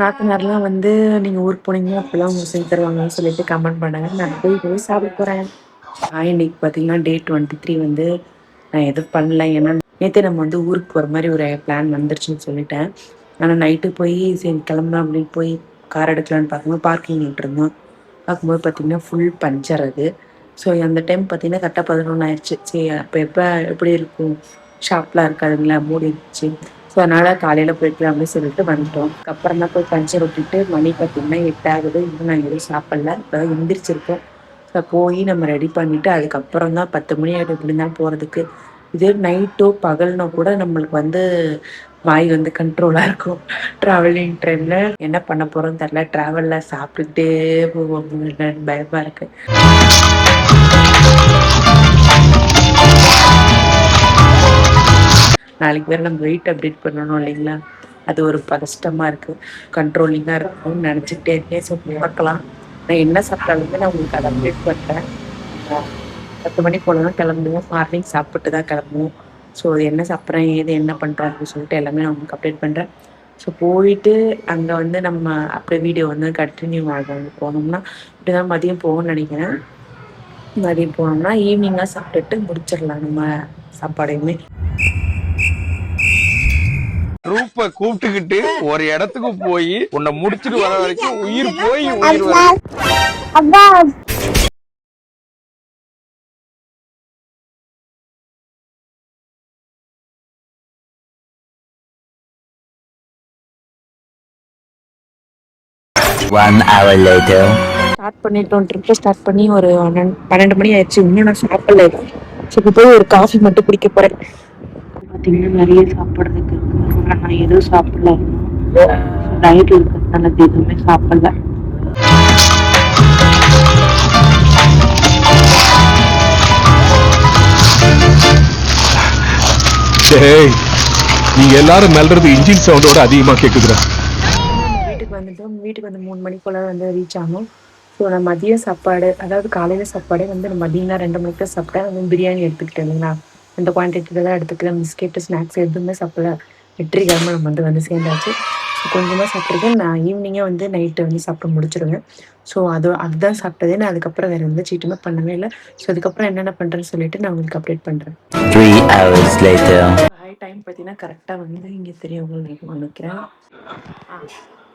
நாத்தனார்லாம் வந்து நீங்க ஊருக்கு போனீங்கன்னா அப்பெல்லாம் அவங்க செஞ்சு தருவாங்கன்னு சொல்லிட்டு கமெண்ட் பண்ணாங்க. நான் போய் சாப்பிட போறேன். இன்னைக்கு பார்த்தீங்கன்னா டே 23 வந்து நான் எதுவும் பண்ணல. ஏன்னா நேத்தே நம்ம வந்து ஊருக்கு போற மாரி ஒரு பிளான் வந்துருச்சுன்னு சொல்லிட்டேன். ஆனா நைட்டு போய் சரி கிளம்பலாம் அப்படின்னு போய் கார் எடுக்கலான்னு பார்க்கும்போது பார்க்கிங் நின்னுட்டுருந்தோம். பார்க்கும்போது பார்த்தீங்கன்னா ஃபுல் பஞ்சர் அது. ஸோ அந்த டைம் பார்த்தீங்கன்னா கரெக்டா 11 ஆயிருச்சு. சரி அப்ப எப்படி இருக்கும்? ஷாப்லாம் இருக்காதுங்களா, மூடிருச்சு. ஸோ அதனால காலையில போய்க்கலாம் அப்படின்னு சொல்லிட்டு வந்துட்டோம். அதுக்கப்புறம் தான் போய் பஞ்சர் ஒட்டிட்டு மணி பார்த்தீங்கன்னா 8 ஆகுது. இன்னும் நான் எதுவும் சாப்பிடல. இப்பதான் எந்திரிச்சிருக்கோம். ஸோ போய் நம்ம ரெடி பண்ணிட்டு அதுக்கப்புறம் தான் 10 மணி ஆயிடும் எப்படி இருந்தாலும் போறதுக்கு. இதே நைட்டோ பகல்னோ கூட நம்மளுக்கு வந்து வாய் வந்து கண்ட்ரோலா இருக்கும். டிராவலிங் டைம்ல என்ன பண்ண போறோம்னு தெரியல. டிராவல்ல சாப்பிட்டுக்கிட்டே போவோம் பயமா இருக்கு. நாளைக்கு வேற நம்ம வெயிட் அப்டேட் பண்ணணும் இல்லைங்களா? அது ஒரு பதஷ்டமா இருக்கு. கண்ட்ரோலிங்கா இருக்கணும்னு நினைச்சுக்கிட்டே இருக்கேன். ஸோ பார்க்கலாம். நான் என்ன சாப்பிட்டாலுமே நான் உங்களுக்கு அதை அப்டேட் பண்றேன். 10 மணி போல தான் கிளம்புவோம். மார்னிங் சாப்பிட்டு தான் கிளம்புவோம். ஸோ என்ன சாப்பிட்றேன், ஏது என்ன பண்ணுறேன் அப்படின்னு சொல்லிட்டு எல்லாமே நான் உங்களுக்கு அப்டேட் பண்ணுறேன். ஸோ போயிட்டு அங்கே வந்து நம்ம அப்படியே வீடியோ வந்து கண்டினியூ ஆகும். போனோம்னா இப்படிதான் மதியம் போகணும்னு நினைக்கிறேன். மதியம் போனோம்னா ஈவினிங்காக சாப்பிட்டுட்டு முடிச்சிடலாம் நம்ம சாப்பாடையுமே. ரூப்ப கூப்பிட்டுக்கிட்டு ஒரு இடத்துக்கு போய் உன்னை முடிச்சிட்டு வர வரைக்கும் உயிர் போய் உயிர் வரும். 1 hour later. ஸ்டார்ட் பண்ணிட்டோம். ட்ரிப்பை ஸ்டார்ட் பண்ணி ஒரு 12 மணி ஆயிடுச்சு. இன்னும் நான் சாப்பிடல. சரி போய் ஒரு காஃபி மட்டும் குடிக்க போறேன். பார்த்தீங்கன்னா நிறைய சாப்பிட்றதுக்கு இருக்கு. ஆனால் நான் எதுவும் சாப்பிடல. டயட் இருக்கிறதுனால எதுவுமே சாப்பிடல. நீங்க எல்லாரும் மெல்றது இன்ஜின் சவுண்டோட அதிகமா கேக்குதுடா. வீட்டுக்கு வந்துட்டோம். வீட்டுக்கு வந்து 3 மணி போல வந்து ரீச் ஆகும். ஸோ நான் மதிய சாப்பாடு, அதாவது காலையில சாப்பாடே வந்து நான் மதியம் 2 மணிக்கு தான் சாப்பிட்டேன். வந்து பிரியாணி எடுத்துக்கிட்டேன் இல்லைங்களா, அந்த குவான்டிட்டியில தான் எடுத்துக்கிறேன். பிஸ்கெட்டு ஸ்நாக்ஸ் எதுவுமே சாப்பிடல. வெற்றிகரமாக நம்ம வந்து சேர்ந்தாச்சு. ஸோ கொஞ்சமாக சாப்பிட்ருக்கேன். நான் ஈவினிங்கே வந்து நைட்டு வந்து சாப்பிட்டு முடிச்சிடுவேன். ஸோ அதுதான் சாப்பிட்டதே. நான் அதுக்கப்புறம் வேறு எந்த சீட்டுமே பண்ணவே இல்லை. ஸோ அதுக்கப்புறம் என்னென்ன பண்ணுறேன்னு சொல்லிட்டு நான் உங்களுக்கு அப்டேட் பண்ணுறேன். 3 hours later. டைம் பார்த்தீங்கன்னா கரெக்டாக வந்து இங்கே தெரியும் உங்களுக்கு நினைக்கிறேன்.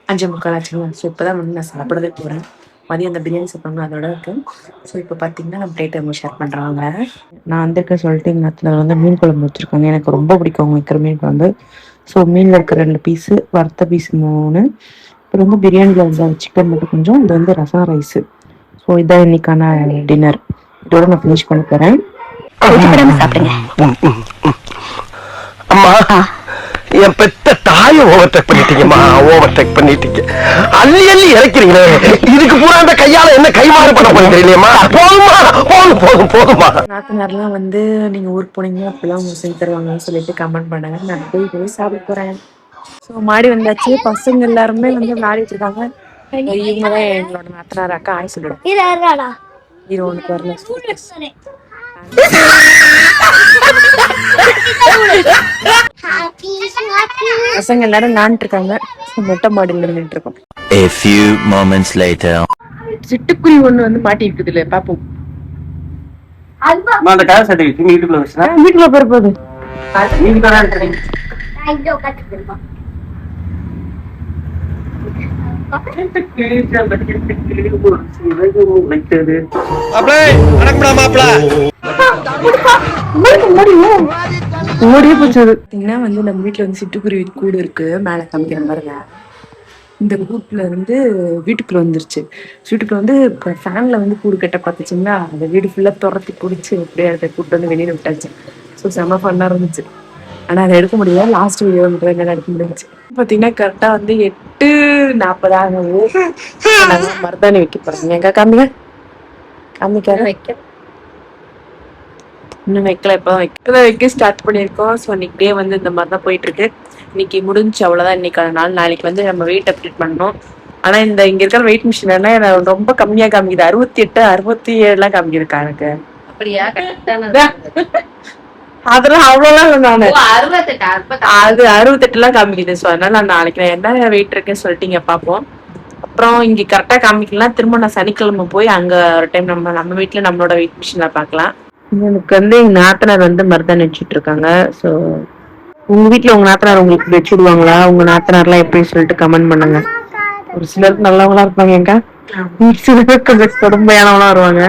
5:45 ஆச்சுங்களா. ஸோ இப்போ தான் வந்து நான் சாப்பிடவே போகிறேன். மதியம் அந்த பிரியாணி சாப்பிட்றாங்க அதோட இருக்கு. ஸோ இப்போ பார்த்தீங்கன்னா நம்ம டேட்டை அவங்க ஷேர் பண்ணுறாங்க. நான் வந்திருக்க சொல்லிட்டு எங்கள் அத்தில் வந்து மீன் குழம்பு வச்சுருக்காங்க. எனக்கு ரொம்ப பிடிக்கும் அவங்க வைக்கிற மீன் குழம்பு. ஸோ மீனில் இருக்கிற 2 பீஸு, வறுத்த பீஸ் 3, அப்புறம் வந்து பிரியாணியில் வந்து சிக்கன் மட்டும் கொஞ்சம், இது வந்து ரசம் ரைஸு. ஸோ இதான் இன்னைக்கான டின்னர். இதோட நான் ஃபினிஷ் பண்ண போகிறேன். சாப்பிடுங்க. அம்மா, என் பெத்த தாயை ஓவர்டேக் பண்ணிட்டீங்கம்மா. ஓவர்டேக் பண்ணிட்டீங்க. அள்ளி அள்ளி இறக்கிறீங்களே, இதுக்கு பூரா அந்த கையால என்ன கைமாறு பண்ண போறீங்களேம்மா. போதுமா, போதுமா. நாத்தனார்லாம் வந்து நீங்க ஊருக்கு போனீங்கன்னா அப்பெல்லாம் அவங்க செஞ்சு தருவாங்கன்னு சொல்லிட்டு கமெண்ட் பண்ணாங்க. நான் போய் சாப்பிட போறேன். ஸோ மாடி வந்தாச்சு. பசங்க எல்லாருமே வந்து விளையாடிட்டு இருக்காங்க. இவங்க தான் எங்களோட நாத்தனார் அக்கா. ஆய் சொல்லிடும். இது ஒன்று வரல. பசங்க எல்லாரும் விளையாண்டு இருக்காங்க. மொட்டை மாடியில் நின்றுட்டு இருக்கோம். A few moments later. சிட்டுக்குருவி ஒண்ணு வந்து மாட்டி இருக்குது இல்ல, பாப்போம். அந்த கலர் சர்டிஃபிகேட் வீட்டுக்குள்ள வச்சுனா வீட்டுக்குள்ள போறது வீட்டுக்குள்ள தான் ஓடியே போச்சு. பாத்தீங்கன்னா வந்து நம்ம வீட்டுல வந்து சிட்டுக்குருவி கூடு இருக்கு. மேல காமிக்கிற பாருங்க. இந்த கூட்டுல இருந்து வீட்டுக்குள்ள வந்துருச்சு. வீட்டுக்குள்ள வந்து ஃபேன்ல வந்து கூடு கட்ட பார்த்துச்சுங்களா, அந்த வீடு ஃபுல்லா துரத்தி பிடிச்சி அப்படியே அதை கூட்டு வந்து வெளியில விட்டாச்சு. ஸோ செம்ம ஃபன்னா இருந்துச்சு. ஆனா அதை எடுக்க முடியல. லாஸ்ட் வீடியோ என்ன எடுக்க முடிஞ்சிச்சு. பாத்தீங்கன்னா கரெக்டா வந்து 8:40 ஆகுது. மருதாணி வைக்க போறாங்க. எங்க காமிக்க வைக்க இன்னும் வைக்கல. இப்பதான் வைக்க ஸ்டார்ட் பண்ணியிருக்கோம். ஸோ இன்னைக்கு டே வந்து இந்த மாதிரி தான் போயிட்டு இருக்கு. இன்னைக்கு முடிஞ்சு அவ்வளவுதான் இன்னைக்கான நாள். நாளைக்கு வந்து நம்ம வெயிட் அப்டேட் பண்ணோம். ஆனா இங்க இருக்கிற வெயிட் மிஷின் என்ன ரொம்ப கம்மியா காமிக்குது. 68, 67 காமிக்கிருக்கா எனக்கு. அப்படியா? அதெல்லாம் அவ்வளவுலாம் இல்லை நானு. 68 அது 68 காமிக்குது. ஸோ அதனால நான் நாளைக்கு நான் என்ன வெயிட் இருக்குன்னு சொல்லிட்டு இங்க பாப்போம். அப்புறம் இங்க கரெக்டா காமிக்கலாம். திரும்ப நான் சனிக்கிழமை போய் அங்க ஒரு டைம் நம்ம வீட்டுல நம்மளோட வெயிட் மிஷின்ல பாக்கலாம். எனக்கு வந்து எங்க நாத்தனார் வந்து மருதாணி வச்சுட்டு இருக்காங்க. ஸோ உங்க வீட்டுல உங்க நாத்தனார் உங்களுக்கு வச்சுடுவாங்களா? உங்க நாத்தனார்லாம் எப்படி சொல்லிட்டு கமெண்ட் பண்ணுங்க. ஒரு சிலருக்கு நல்லவங்களா இருப்பாங்க எங்க, ஒரு சிலருக்கு கொஞ்சம் கொடுமையானவங்களா வருவாங்க.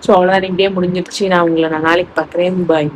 ஸோ அவ்வளோதான், டே முடிஞ்சிருச்சு. நான் உங்களை நாளைக்கு பார்க்குறேன். பாய்.